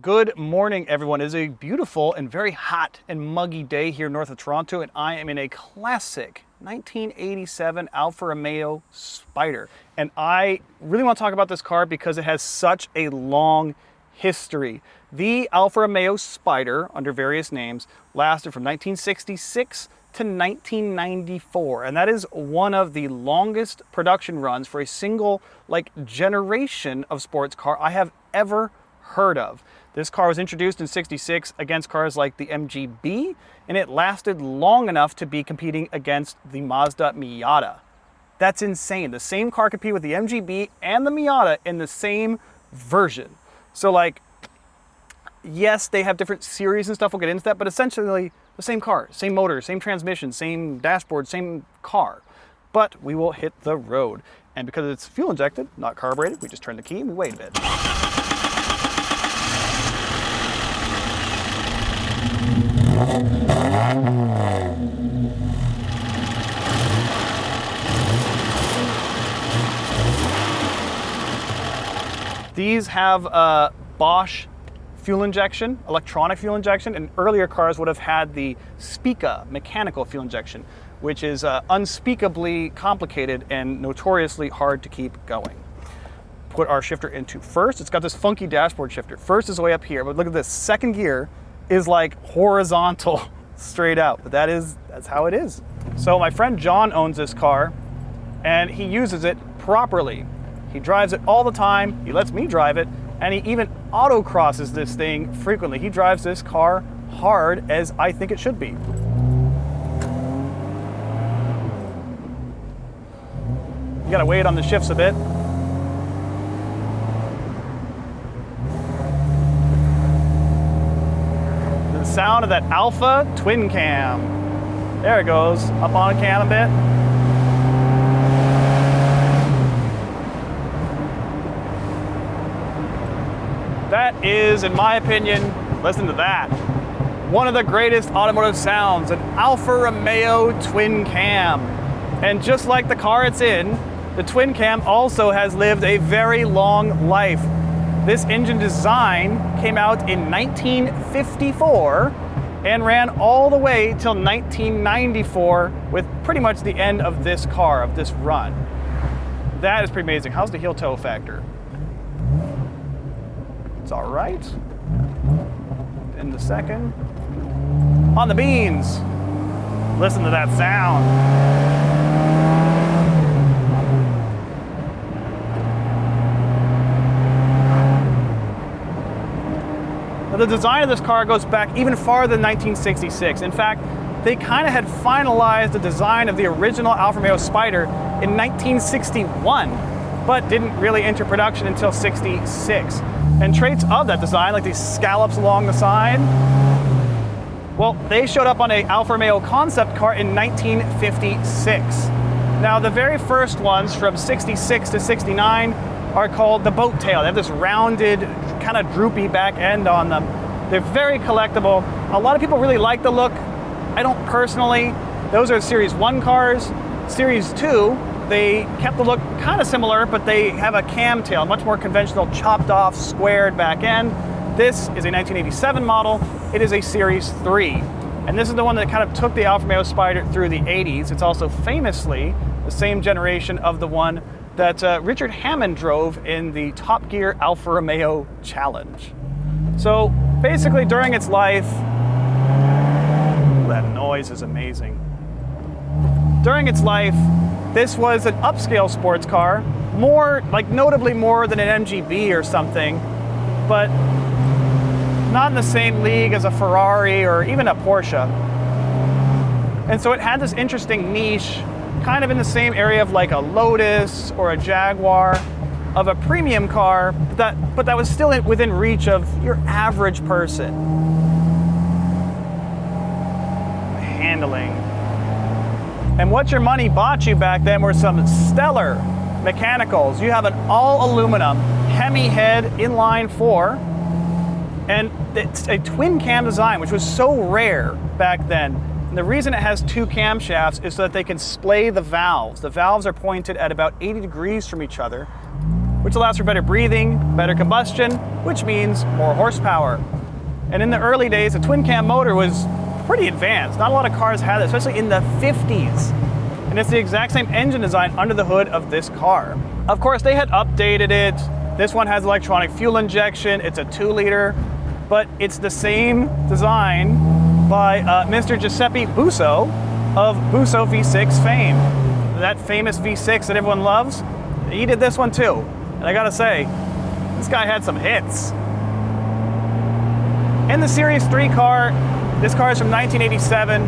Good morning, everyone. It is a beautiful and very hot and muggy day here north of Toronto, and I am in a classic 1987 Alfa Romeo Spider. And I really want to talk about this car because it has such a long history. The Alfa Romeo Spider, under various names, lasted from 1966 to 1994, and that is one of the longest production runs for a single generation of sports car I have ever heard of. This car was introduced in '66 against cars like the MGB, and it lasted long enough to be competing against the Mazda Miata. That's insane. The same car competed with the MGB and the Miata in the same version. So yes, they have different series and stuff, we'll get into that, but essentially the same car, same motor, same transmission, same dashboard, same car. But we will hit the road. And because it's fuel injected, not carbureted, we just turn the key and we wait a bit. These have Bosch fuel injection, electronic fuel injection, and earlier cars would have had the Spica mechanical fuel injection, which is unspeakably complicated and notoriously hard to keep going. Put our shifter into first. It's got this funky dashboard shifter. First is way up here, but look at this. Second gear is like horizontal straight out, but that's how it is. So my friend John owns this car and he uses it properly. He drives it all the time. He lets me drive it, and he even autocrosses this thing frequently. He drives this car hard, as I think it should be. You gotta wait on the shifts a bit. The sound of that Alfa Twin Cam. There it goes, up on a cam a bit. That is, in my opinion, listen to that, one of the greatest automotive sounds, an Alfa Romeo Twin Cam. And just like the car it's in, the Twin Cam also has lived a very long life. This engine design came out in 1954 and ran all the way till 1994 with pretty much the end of this car, of this run. That is pretty amazing. How's the heel toe factor? It's all right. In the second. On the beans. Listen to that sound. Now, the design of this car goes back even farther than 1966. In fact, they kind of had finalized the design of the original Alfa Romeo Spider in 1961, but didn't really enter production until '66. And traits of that design, like these scallops along the side, well, they showed up on a Alfa Romeo concept car in 1956. Now, the very first ones from '66 to '69 are called the boat tail. They have this rounded, kind of droopy back end on them. They're very collectible. A lot of people really like the look. I don't personally. Those are Series 1 cars. Series 2, they kept the look kind of similar, but they have a cam tail, much more conventional, chopped off, squared back end. This is a 1987 model. It is a Series 3. And this is the one that kind of took the Alfa Romeo Spider through the 80s. It's also famously the same generation of the one that Richard Hammond drove in the Top Gear Alfa Romeo Challenge. So basically during its life, that noise is amazing. During its life, this was an upscale sports car, notably more than an MGB or something, but not in the same league as a Ferrari or even a Porsche. And so it had this interesting niche, kind of in the same area of like a Lotus or a Jaguar, of a premium car, but that was still within reach of your average person. Handling. And what your money bought you back then were some stellar mechanicals. You have an all aluminum Hemi head inline 4, and it's a twin cam design, which was so rare back then. And the reason it has two camshafts is so that they can splay the valves. The valves are pointed at about 80 degrees from each other, which allows for better breathing, better combustion, which means more horsepower. And in the early days, a twin cam motor was pretty advanced. Not a lot of cars had it, especially in the 50s. And it's the exact same engine design under the hood of this car. Of course, they had updated it. This one has electronic fuel injection. It's a 2-liter, but it's the same design by Mr. Giuseppe Busso of Busso V6 fame. That famous V6 that everyone loves, he did this one too. And I gotta say, this guy had some hits. In the Series 3 car, this car is from 1987,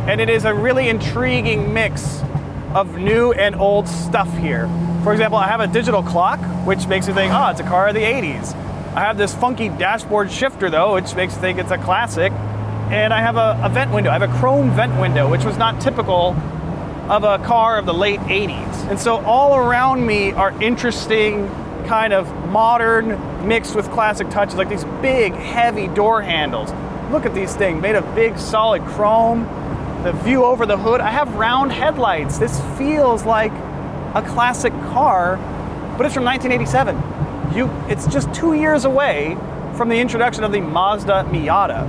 and it is a really intriguing mix of new and old stuff here. For example, I have a digital clock, which makes you think, oh, it's a car of the 80s. I have this funky dashboard shifter though, which makes you think it's a classic. And I have a vent window. I have a chrome vent window, which was not typical of a car of the late 80s. And so all around me are interesting, kind of modern, mixed with classic touches, like these big, heavy door handles. Look at these things, made of big, solid chrome. The view over the hood, I have round headlights. This feels like a classic car, but it's from 1987. It's just 2 years away from the introduction of the Mazda Miata,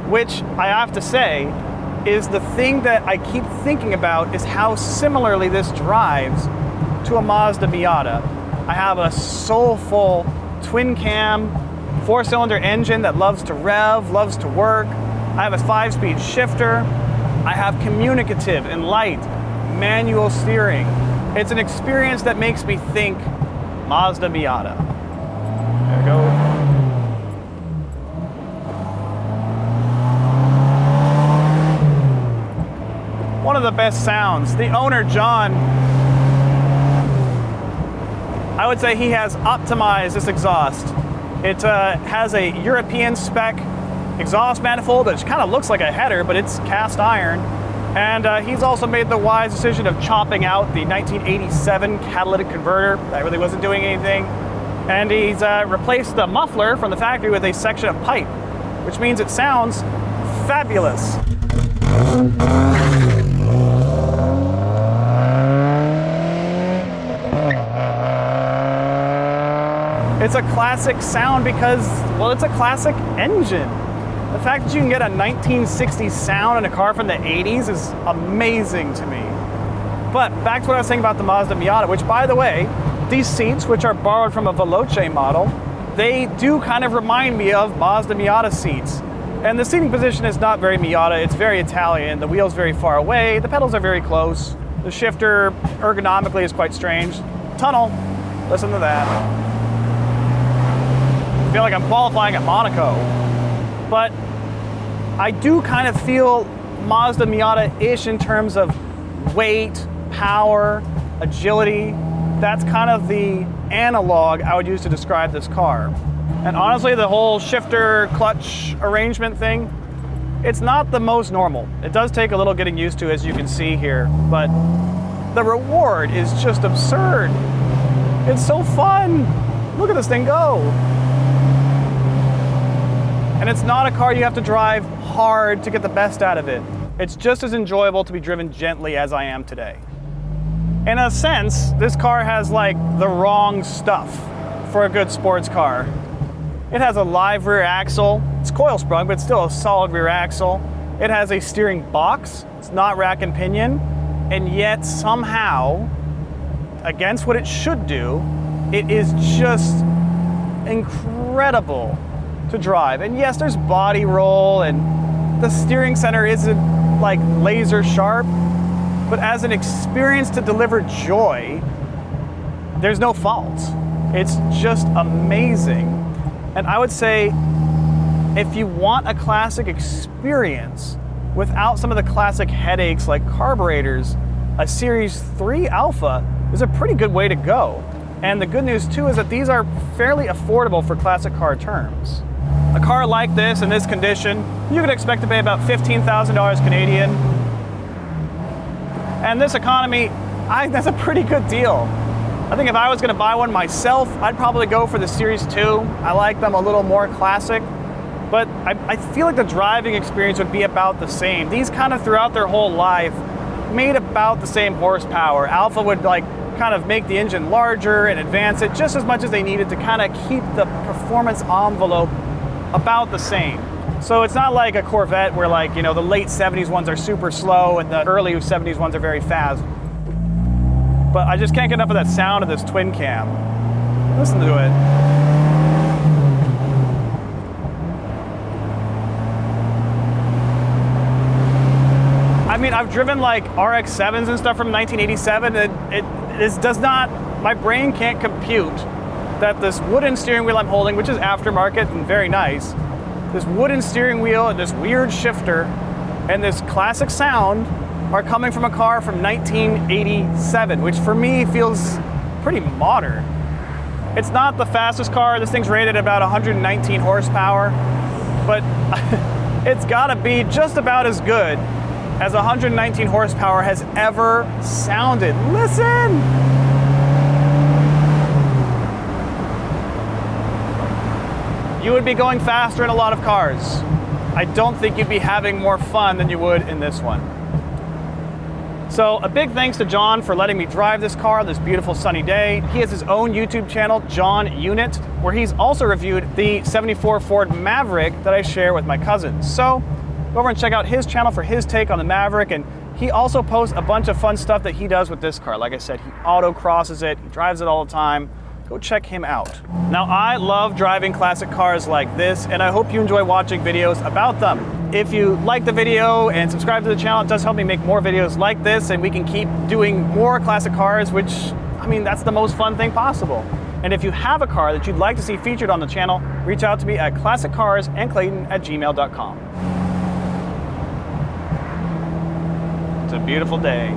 which I have to say is the thing that I keep thinking about is how similarly this drives to a Mazda Miata. I have a soulful twin cam, 4-cylinder engine that loves to rev, loves to work. I have a 5-speed shifter. I have communicative and light manual steering. It's an experience that makes me think Mazda Miata. There we go. One of the best sounds. The owner, John, I would say he has optimized this exhaust. It has a European spec exhaust manifold that kind of looks like a header, but it's cast iron. And he's also made the wise decision of chopping out the 1987 catalytic converter that really wasn't doing anything. And he's replaced the muffler from the factory with a section of pipe, which means it sounds fabulous. It's a classic sound because, well, it's a classic engine. The fact that you can get a 1960s sound in a car from the 80s is amazing to me. But back to what I was saying about the Mazda Miata, which, by the way, these seats, which are borrowed from a Veloce model, they do kind of remind me of Mazda Miata seats. And the seating position is not very Miata, it's very Italian. The wheel's very far away, the pedals are very close. The shifter ergonomically is quite strange. Tunnel, listen to that. I feel like I'm qualifying at Monaco. But I do kind of feel Mazda Miata-ish in terms of weight, power, agility. That's kind of the analog I would use to describe this car. And honestly, the whole shifter clutch arrangement thing, it's not the most normal. It does take a little getting used to, as you can see here, but the reward is just absurd. It's so fun. Look at this thing go. And it's not a car you have to drive hard to get the best out of it. It's just as enjoyable to be driven gently as I am today. In a sense, this car has like the wrong stuff for a good sports car. It has a live rear axle. It's coil sprung, but it's still a solid rear axle. It has a steering box. It's not rack and pinion. And yet somehow, against what it should do, it is just incredible to drive. And yes, there's body roll and the steering center isn't like laser sharp, but as an experience to deliver joy, there's no fault. It's just amazing. And I would say if you want a classic experience without some of the classic headaches like carburetors, a Series 3 Alpha is a pretty good way to go. And the good news too is that these are fairly affordable for classic car terms. A car like this, in this condition, you could expect to pay about $15,000 Canadian. And this economy, that's a pretty good deal. I think if I was gonna buy one myself, I'd probably go for the Series 2. I like them a little more classic, but I feel like the driving experience would be about the same. These kind of throughout their whole life made about the same horsepower. Alfa would like kind of make the engine larger and advance it just as much as they needed to kind of keep the performance envelope about the same. So it's not like a Corvette where, like, you know, the late 70s ones are super slow and the early 70s ones are very fast. But I just can't get enough of that sound of this twin cam. Listen to it. I mean, I've driven like RX-7s and stuff from 1987, and it does not, my brain can't compute that this wooden steering wheel I'm holding, which is aftermarket and very nice, this wooden steering wheel and this weird shifter and this classic sound are coming from a car from 1987, which for me feels pretty modern. It's not the fastest car. This thing's rated about 119 horsepower, but it's gotta be just about as good as 119 horsepower has ever sounded. Listen! You would be going faster in a lot of cars. I don't think you'd be having more fun than you would in this one. So a big thanks to John for letting me drive this car on this beautiful sunny day. He has his own YouTube channel, John Unit, where he's also reviewed the 74 Ford Maverick that I share with my cousins. So go over and check out his channel for his take on the Maverick, and he also posts a bunch of fun stuff that he does with this car. Like I said, he autocrosses it, he drives it all the time. Go check him out. Now, I love driving classic cars like this, and I hope you enjoy watching videos about them. If you like the video and subscribe to the channel, it does help me make more videos like this, and we can keep doing more classic cars, which, I mean, that's the most fun thing possible. And if you have a car that you'd like to see featured on the channel, reach out to me at classiccarsandclayton@gmail.com. It's a beautiful day.